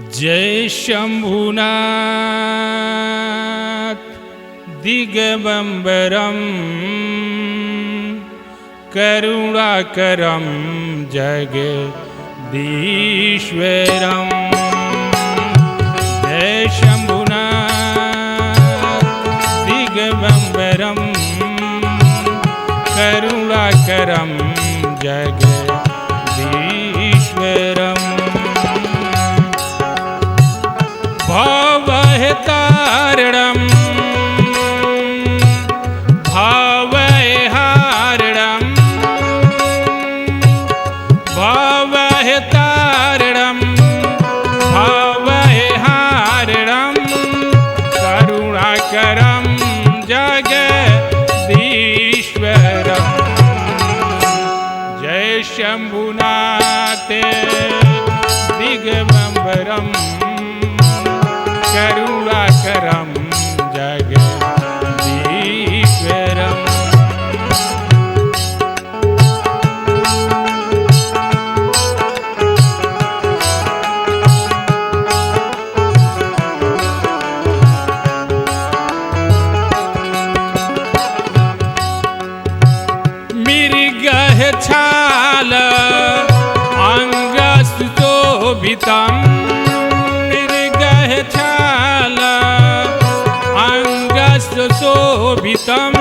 जय शंभुनाथ दिगंबरम करुणाकरम जगदीश्वरम। जय शंभुनाथ दिगंबरम करुणाकरम जगदीश्वरम। भवहतारणं भवहारणं भवहतारणं भवहारणं करुणाकरं जगदीश्वरं। जय शंभुनाथ दिगंबरम करुणाकरम जगदीश्वरम। मृगः छाल अंगसुशोभितम् शोभितं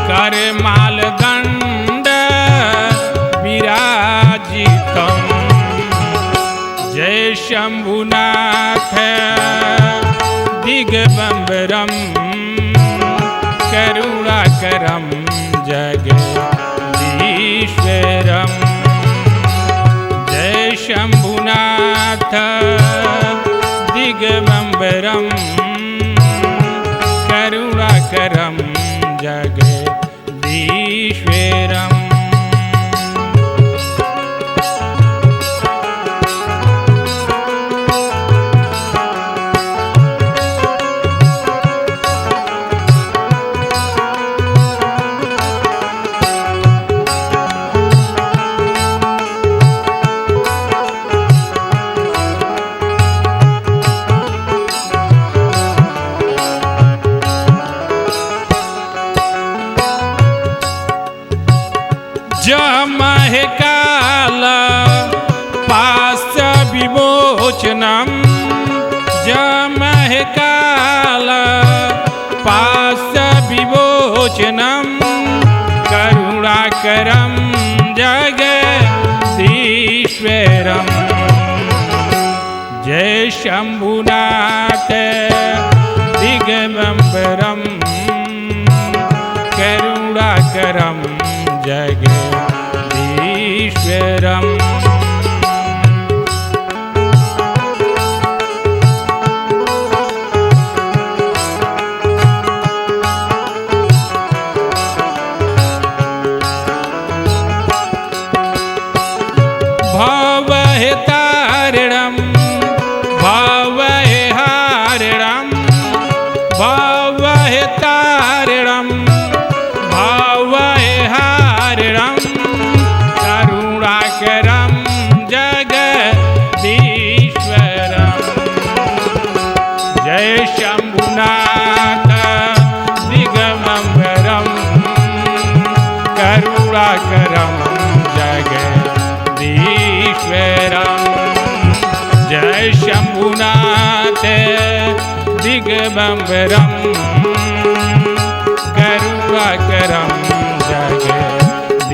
करमालदंड विराजितं। जय शंभुनाथ दिगंबरम करुणाकरम जगदीश्वरम। जय शंभुनाथ दिगंबरम करुणाकरम जगदीश्वरम। जमह काल पाश विमोचनम जमह काल पाश विमोचनम करुणाकरम जगदीश्वरम। जय शंभुनाथ दिगंबरम करुणाकरम जगदीश्वरम। भवहतारणं भवहारणं भवहतारणं भवहारणं करुणाकरं जगदीश्वरम। जय शंभुनाथ दिगंबरम करुणाकरम जगदीश्वरम। जय शंभुनाथ दिगंबरम करुणाकरम जगदीश्वरम।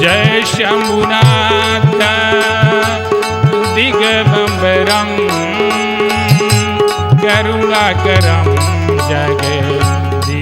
जय शंभुनाथ दिगंबरम करुणाकरम जगदीश्वरम।